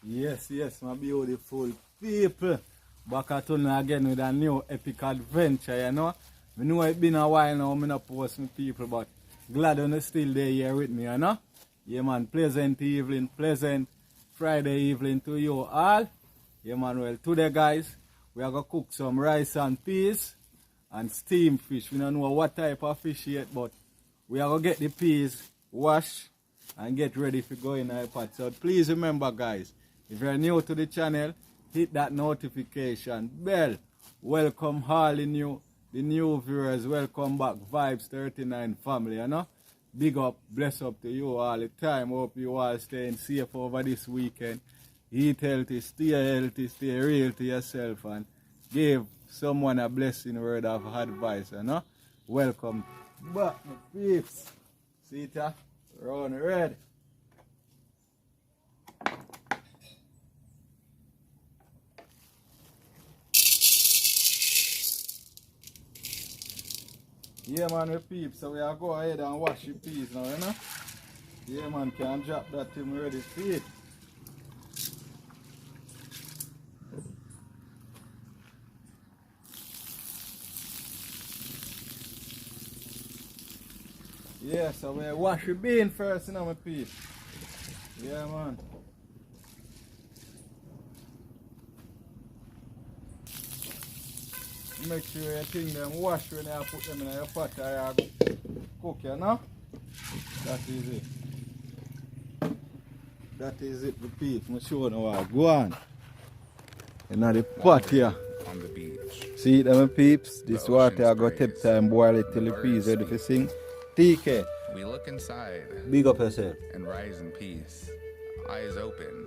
Yes, my beautiful people. Back at home again with a new epic adventure, you know. I know it's been a while now, I'm not post my people, but glad you're still there here with me, you know. Yeah, man, pleasant evening, pleasant Friday evening to you all. Yeah, man, well, today, guys, we are going to cook some rice and peas and steamed fish. We don't know what type of fish yet, but we are going to get the peas washed and get ready for going in the pot. So please remember, guys, if you're new to the channel, hit that notification bell. Welcome all the new viewers. Welcome back, Vibes 39 family, you know. Big up, bless up to you all the time. Hope you all staying safe over this weekend. Eat healthy, stay real to yourself, and give someone a blessing word of advice, you know. Welcome back, my peeps. See it, round red. Yeah, man, we peeps, so we are go ahead and wash the peas now, you know. Yeah, man, can drop that thing ready for it. Yeah, so we wash the bean first, you know, my peeps. Yeah, man. Make sure you think them wash when you put them in your pot or you cook, you know? That is it. That is it, the peeps. I'm showing you what. Go on. In the pot here. On the beach. See it, my peeps? This water I go take time, boil it till the peas ready for sing. TK. We look inside. Big up yourself. And rise in peace. Eyes open.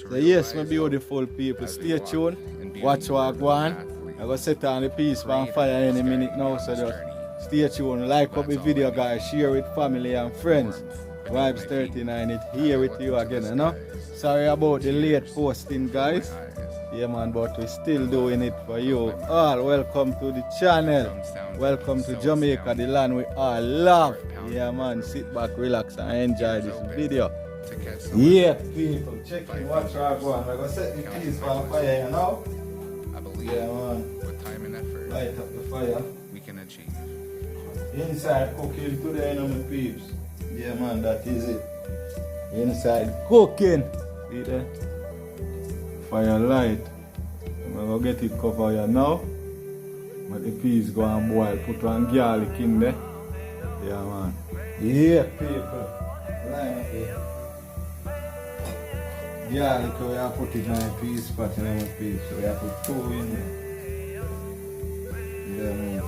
So yes, my beautiful people, stay tuned. Watch what I go on. I'm going to set on the peas on fire any minute now, so just stay tuned. Like up the video, guys. Share with family and friends. Vibes 39, it here with you again, you know. Sorry about the late posting, guys. Yeah, man, but we're still doing it for you all. Welcome to the channel. Welcome to Jamaica, the land we all love. Yeah, man, sit back, relax, and enjoy this video. Yeah, people, check in, watch our go on. We're going to set the peas on fire, you know. I believe with time and effort, light up the fire, we can achieve. Inside cooking today, you know, my peeps. Yeah, man, that is it. Inside cooking. See there? Fire light. I'm going to get it covered here now. But the peas go and boil. Put one garlic in there. Yeah, man. Yeah, people. Line up here. Garlic, we have put it in the peas pot, in the peas. So we have put 2 in there. Yeah, man.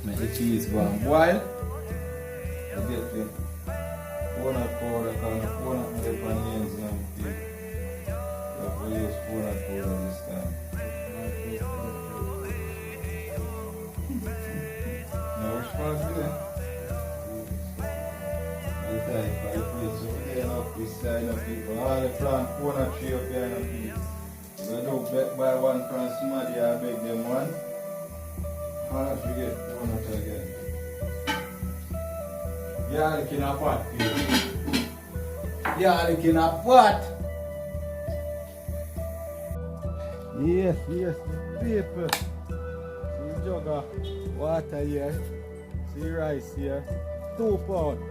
Make the peas go and boil. I get the coconut powder, because the coconut may have onions in the peas. So we use coconut powder this time. Now we're supposed to do that. This side of people, all the plant coconut tree up here in the field. If I don't beg buy one from somebody, I beg them one. How much we get coconut again? Garlic in a pot, people. Garlic in a pot. Yes, people. See jug of water here. See rice here. 2 pounds.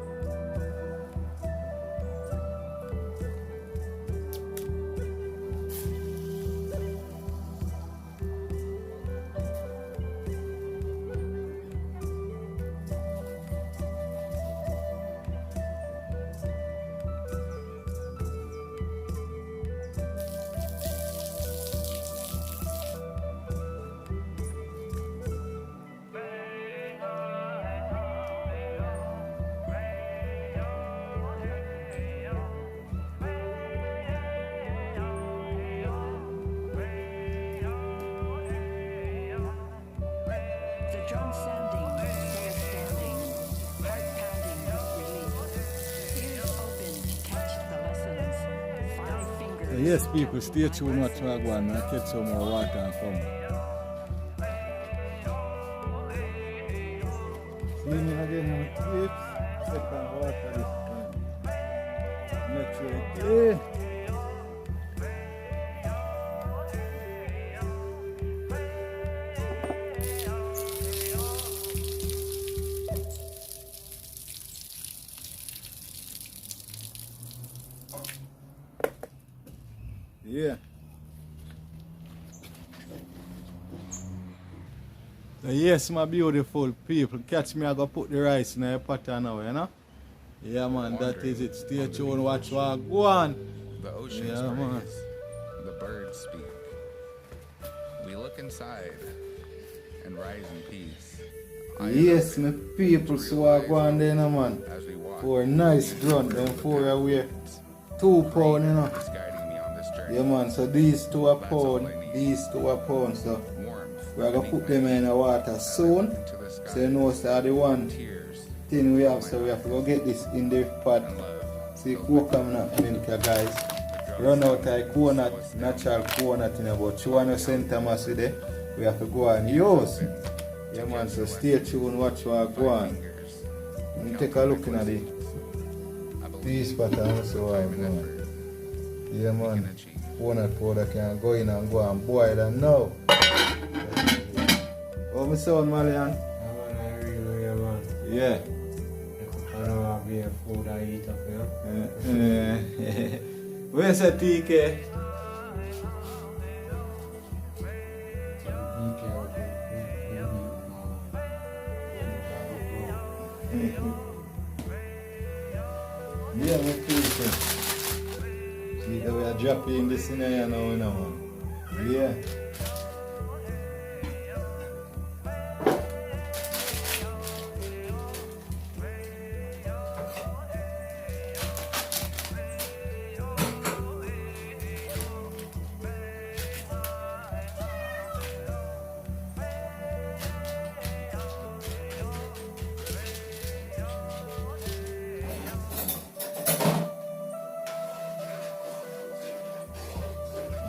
Drum sounding, prayer standing, heart pounding with relief. Ears open to catch the lessons. 5 fingers. Yes, people, stay tuned, watch what I go on. I'll get some more water and come. See me again, my clips. Second water this time. through it clean. Yeah. So yes, my beautiful people, catch me, I go put the rice in the pot now, you know? Yeah, man, that is it. Stay tuned, watch what go on. The oceans Yeah, man. praise, the birds speak. We look inside and rise in peace. Eyes Yes, my open people, to so I go realize on there, you know, man. as we walk For a nice grunt, them 4 away. 2 pound, you know. is guiding me on this journey. Yeah, man, so these 2 a That's all pound, I need. these 2 a pound, so Warmth we're gonna put them in the water as I soon. look into the sky. So you know, so the one Tears thing we have, so we have to go get this in the pot. and love. See, coke coming up, milk, guys. Run out of coconut, natural coconut in about 200 centimeters with it. We have to go and use. Yeah, man, so stay tuned, watch what go on. Let me take a look at the peace pattern, so I go. Yeah, man, coconut powder can go in and go and boil them now. Oh, my son, Malian? Yeah. I don't have any food I eat up here. Where's the TK? Yeah, my people. See that we are dropping this in here now, you know, man. Yeah.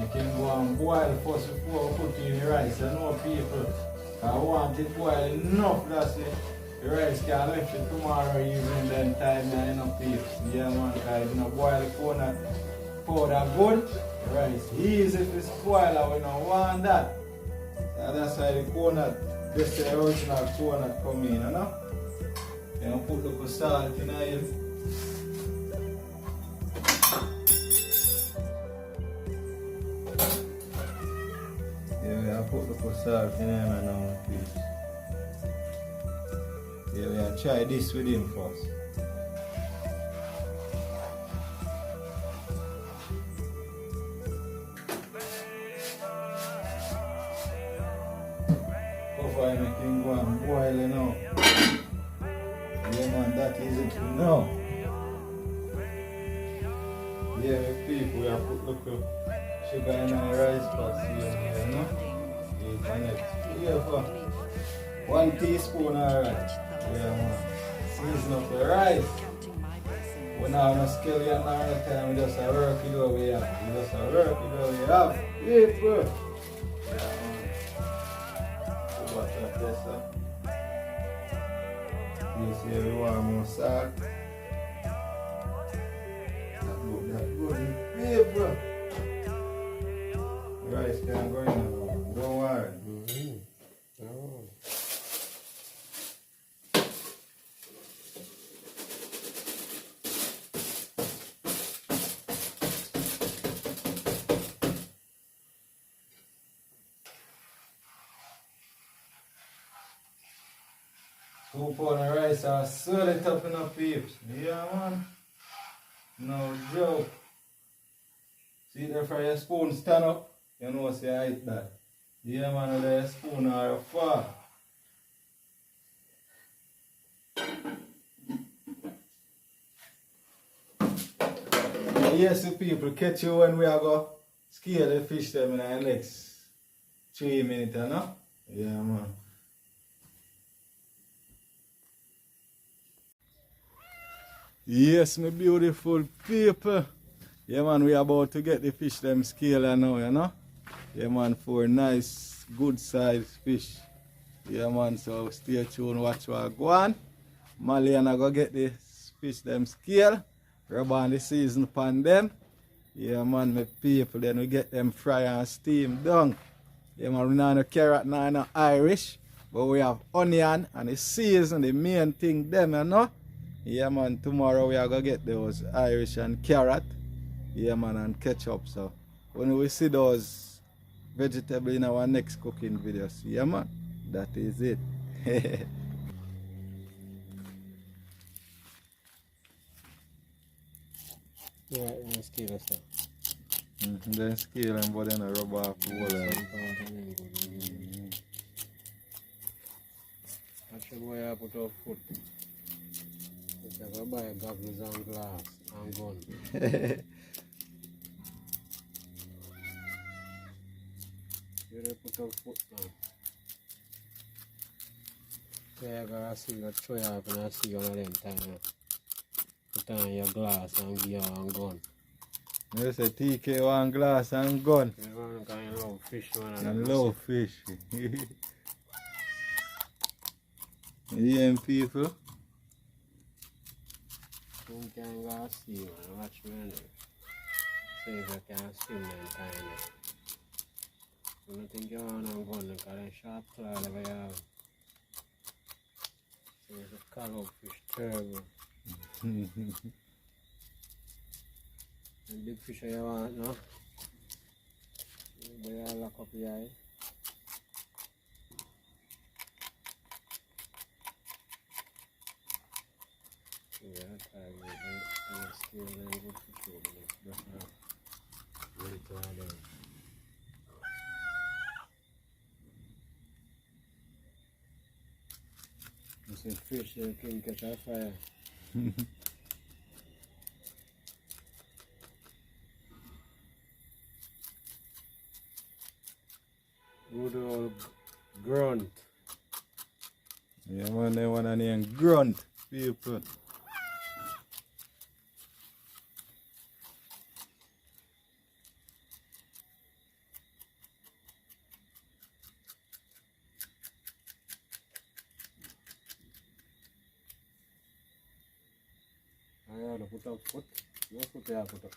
You can go and boil first before we put in the rice. You know, people, I want it boil enough, that's it. The rice can left it tomorrow evening, then time and enough people. Yeah, man, because you know, boil the coconut powder good, the rice easy if it's spoil, we don't want that. So that's why the coconut, this is the original coconut come in, you know? You know, put the salt in it. Yeah, I put the salt in there now, please. Yeah, we'll try this with him first. Before I make him go and boil it now. Yeah, man, that is it now. Yeah, the people, we have put little sugar in the rice pots here, you know? Yeah, for 1 teaspoon of rice. Yeah, man. Season up the rice. We now no skillion all the time, we just work it over here. We just work it over here. People. Yeah, man. Put water there, sir. You see, we want more salt. That good. People. Rice can go in now. Don't worry. Soup on the rice are solid up in the peeps. Yeah, man. No joke. See there for your spoon stand up, you know say I eat that. Yeah, man, with a spoon or a fork. Yes, the people catch you when we are go scale the fish them in the next 3 minutes, you know? Yeah, man. Yes, my beautiful people. Yeah, man, we are about to get the fish them scale now, you know? Yeah, man, for a nice, good sized fish. Yeah, man, so stay tuned, watch what go on. Malian I go get the fish them scale. rub on the season upon them. Yeah, man, my people, then we get them fry and steam done. Yeah, man, we not no carrot, not no Irish, but we have onion and the season, the main thing them, you know. Yeah, man, tomorrow we are going to get those Irish and carrot. Yeah, man, and ketchup. So, when we see those vegetables in our next cooking videos, yeah, man, that is it. Yeah, in the scale of stuff. Then scale them, but then I rub off the whole of it. Actually, boy, I put up foot. If I go buy goggles and glass and gun. You don't put up foot now. Yeah, I gotta see the tray up and I see one of them time. Put on your glass and gear and gun. You say TK one glass and gun. You want to kind of love fish, man. And love fish. Yeah, people. You can go see man. Watch me anyway. See if you can swim them kind of. You don't think you want to gun because they sharp claw that we have. So it's a cargo fish terrible. And big fish you want, no? They all lock up the eye. Yeah, I still very good fish over there. Just now. Ready to add in. You see fish you can catch a fire. Good old grunt. Yeah, man, they want to name grunt, people. I have to put up foot. No foot I have to put up.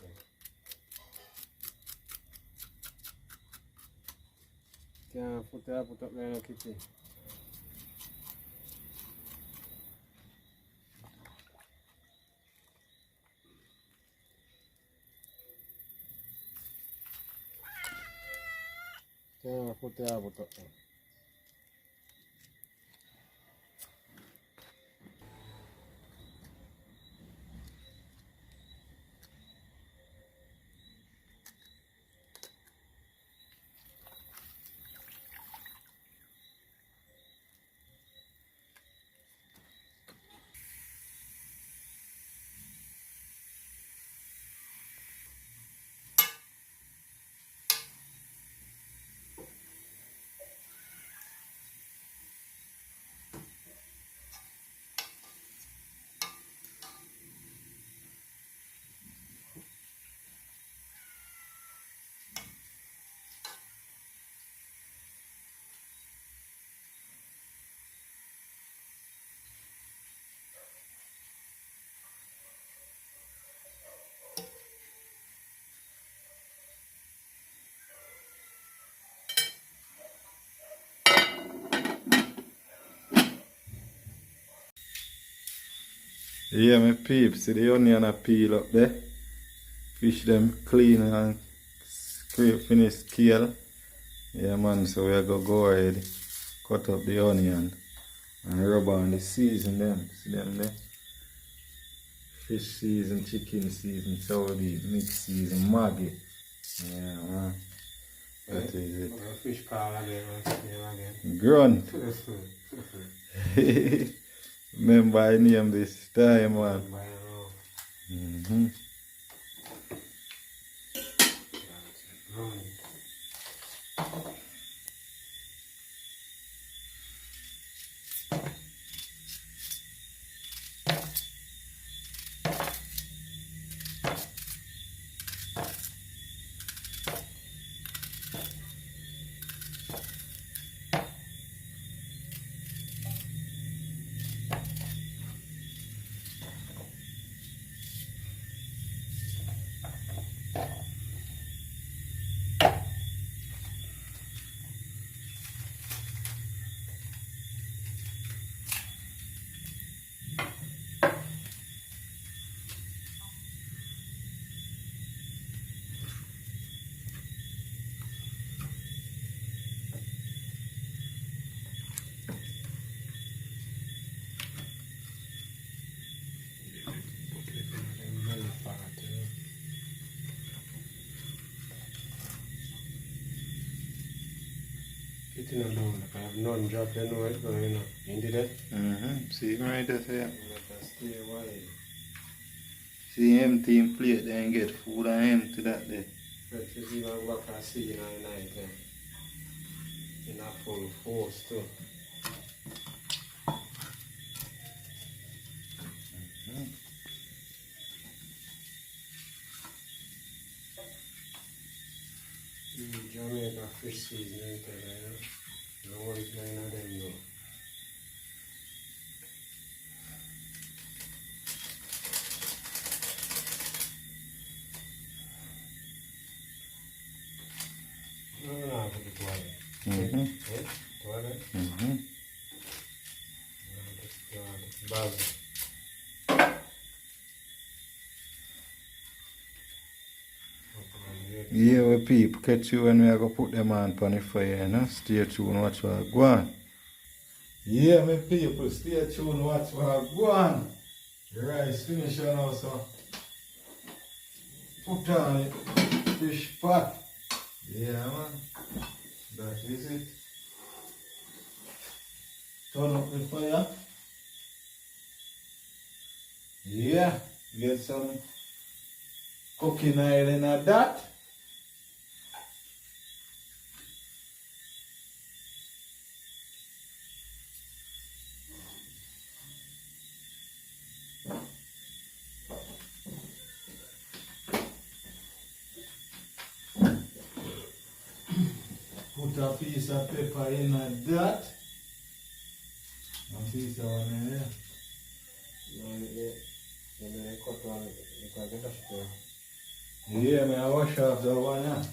Can't put up there in the kitchen. Can't put up there. Yeah, my peeps, see the onion a peel up there. Fish them clean and scrape finish scale. Yeah, man, so we are going to go ahead, cut up the onion and rub on the season them. See them there? Fish season, chicken season, Saudi, mixed season, Maggie. Yeah, man. That is it. Fish call again, again. Grunt. Remember I named this time, man. Mm-hmm. sitting alone, like I have none drop, you know it going up. Into that? See him right there, say. Let us stay away. See empty in plate, then get food and empty that day. Breakfast even work and see in the night in a full force too. Jamaica fish season, you know what is going on them though. No, put the toilet. Toilet? Buzz. Yeah, we people catch you when we are going to put them on the fire, you know? Stay tuned, watch what go on. Yeah, my people, stay tuned, watch what go on. The rice finish now, so put on it, fish pot. Yeah, man, that is it. Turn up the fire. Yeah, get some cooking oil in that. Put a piece of pepper in that. A piece of one in there. Yeah, I wash off the one. Yeah.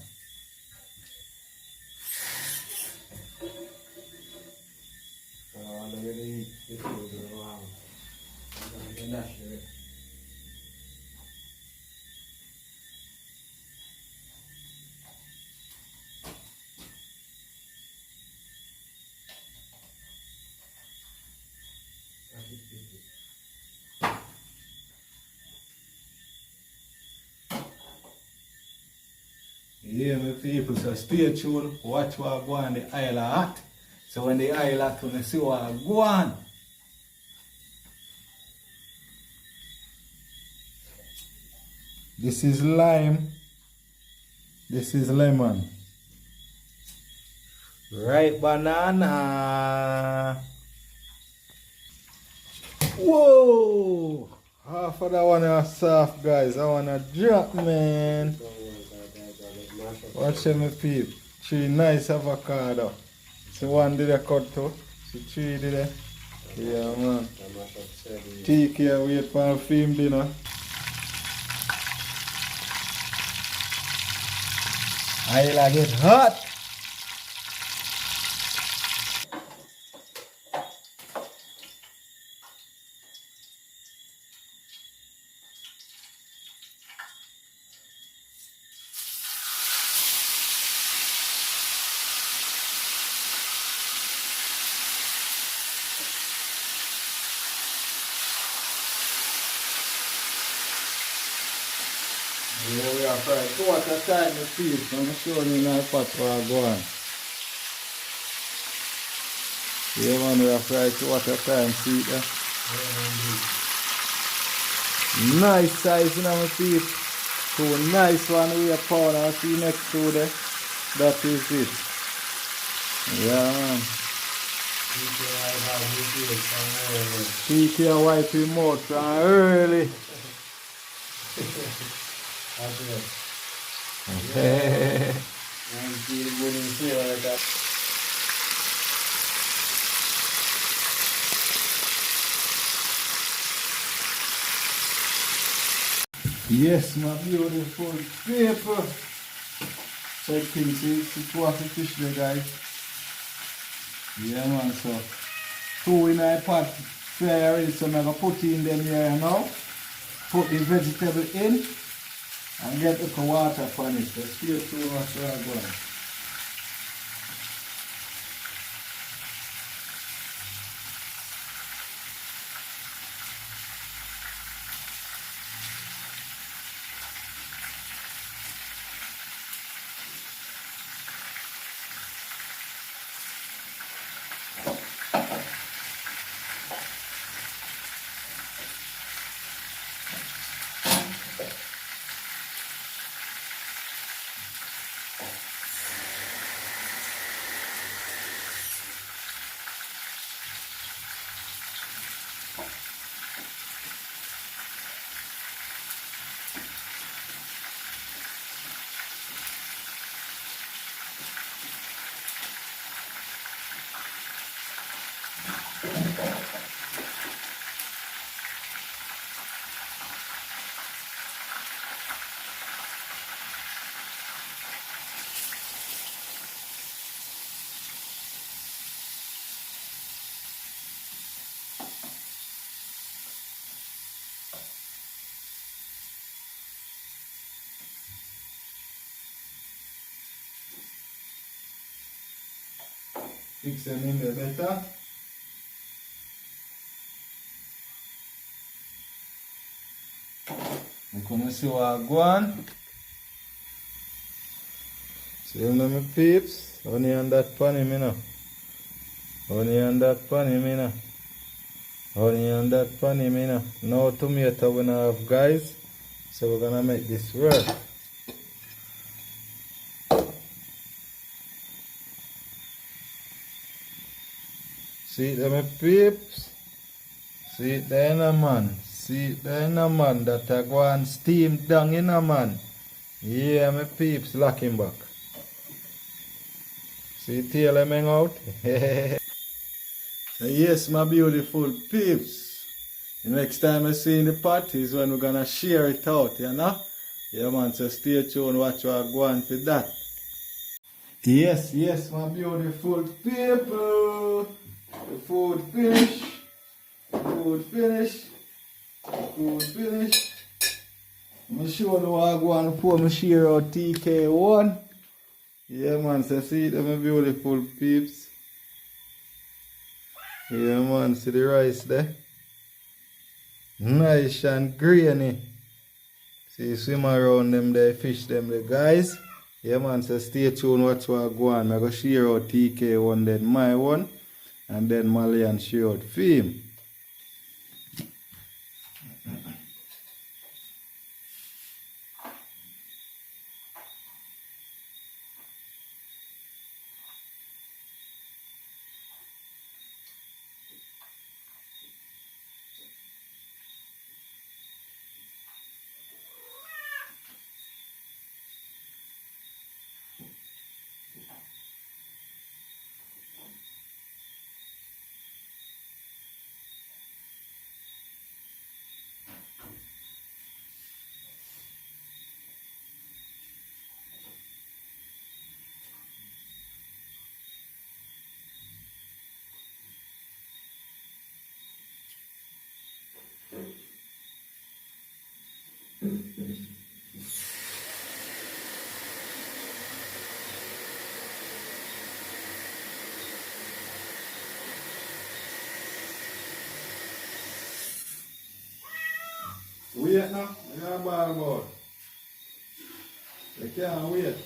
Yeah, my people, so stay tuned, watch what go on the oil hot. So when the oil hot, when you see what go on. This is lime. This is lemon. Right banana. Whoa! Half of that one is soft, guys. I wanna drop, man. Watch them, peep. 3 nice avocado. So one did I cut to. So 3 did I. Yeah, man. Take care, wait for a film dinner. I'll get hot. Yeah, we are fried 2 at a time, the piece. I'm showing you now pot where I go on. Yeah, man, we are fried 2 at a time, see that? Nice size, you know, my piece. 2 nice one we are pound. I'll see you next to there. That is it. Yeah, man. PK wipe him out from early. Yes, my beautiful people. Check things, see 2 of the fish there, guys. Yeah, man, so 2 in a pot fry, so I'm going to put in them here now. Put the vegetable in and get the water for it. So stay tuned what's going. fix them in there better. I'm gonna see what I go on. See them my peeps. Honey on that pan him, you know. Honey on that pan him, you know. Honey on that pan him, you know. Now tomato we now have, guys. So we're gonna make this work. See it there, my peeps. See it there, no man. See it there, no man. That I go and steam down in a man. Yeah, my peeps, lock him back. See tail him hang out. Yes, my beautiful peeps. The next time I see in the pot is when we're gonna share it out, you know? Yeah man, so stay tuned, watch what I go on for that. Yes, yes, my beautiful people. The food finish. Food finish. Food finish. I'm show you what I go on before I share out TK1. Yeah man, so see it, my beautiful peeps. Yeah man, see the rice there? Nice and grainy. See, swim around them there, fish them there, guys. Yeah man, so stay tuned, watch what I go on. I'm going to share out TK1, then my one, and then Malian share out film. Wait now, I got a ball board. You can't wait.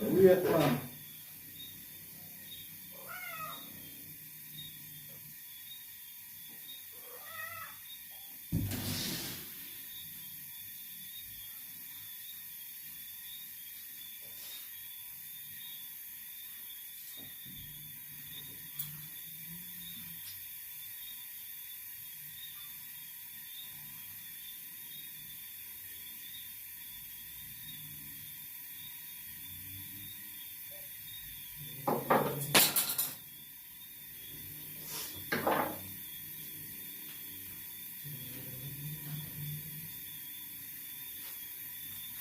Wait man.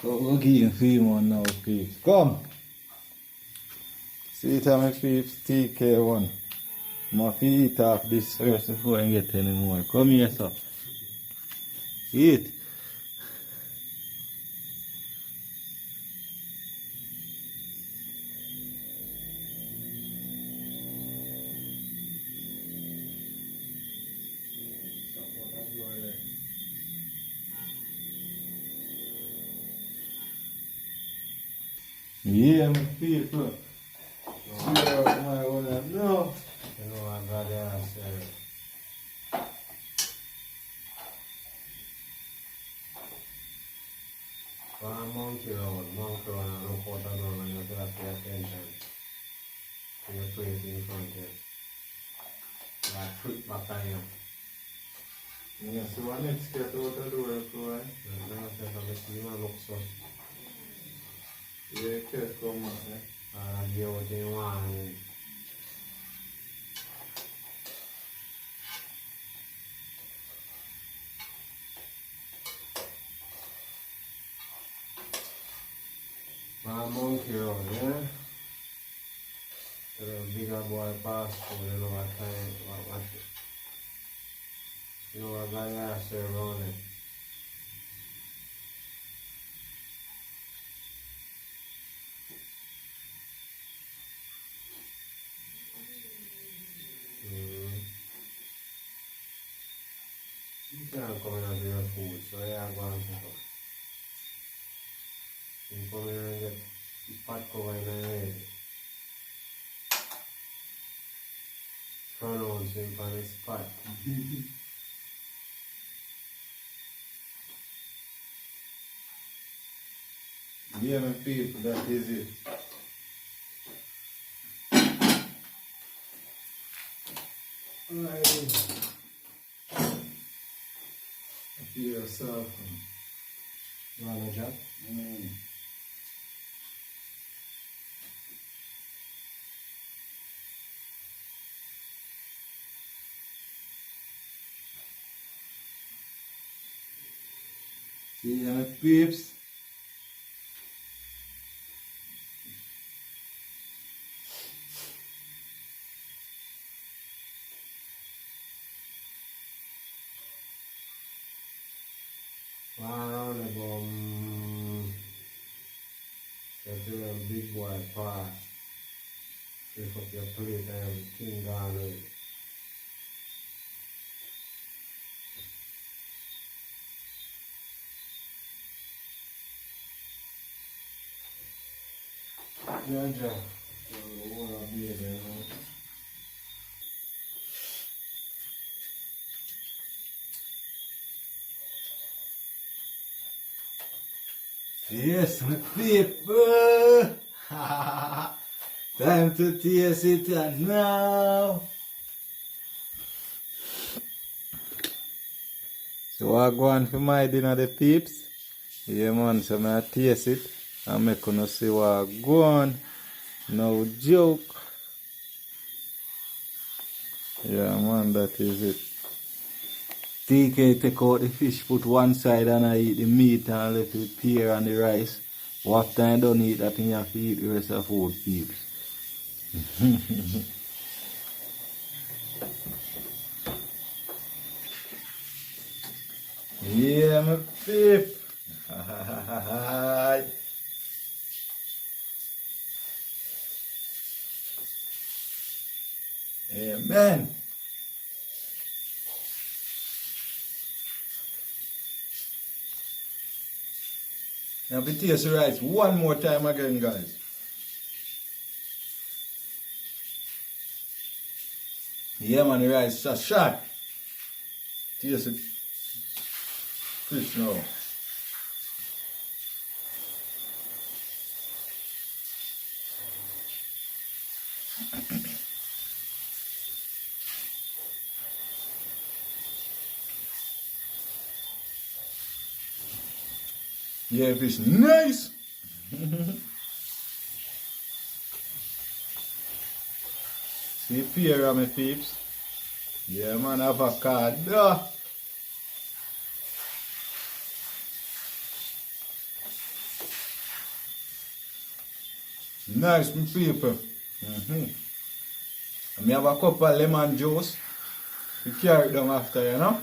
So we'll give him film on now, peeps. Come! See it on my peeps, TK1. I'm going to eat off this first before I get any more. Come here, sir. Eat. Yeah, my people. See what my owner know. You know, I got there, monkey road, and look out the road, and you have to pay attention to your plate in front of you. Like, foot back on you. Yeah, so what next get out of the door, boy? Now, if you look so, Yeah, can't come on, eh? give what you want. Monkey road, yeah? So the bigger boy pass through, you know what time, what you know what guy has around it. him on the spot. Yeah, my people, that is it. Feel yourself. You want a job? See my peeps. Around about so do a big boy pass. Pick up your plate and everything gone with it. Yeah, Jack. So, what I'll be there, huh? Yes, my people. Time to taste it now. So I go on for my dinner, the peeps. Yeah, man, so I taste it and make you see what I go on. No joke. Yeah, man, that is it. TK take out the fish, put one side and I eat the meat and left the pear and the rice. After I don't eat that, you have to eat the rest of the food, peeps. Yeah, my peep. Amen. Now, we taste the rice one more time again, guys. Yeah, man, the rice is shot. Taste it. Fish now. Yeah, fish nice. See pear, my peeps. Yeah, man, avocado. Nice, my people. And I have a cup of lemon juice to carry it down after, you know.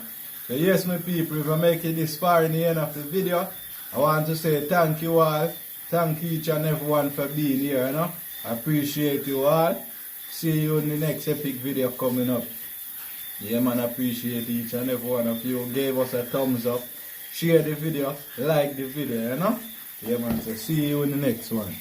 So yes, my people, if I make it this far in the end of the video, I want to say thank you all. Thank each and everyone for being here, you know. I appreciate you all. See you in the next epic video coming up. Yeah, man, I appreciate each and every one of you. Gave us a thumbs up. Share the video. Like the video, you know. Yeah, man, so see you in the next one.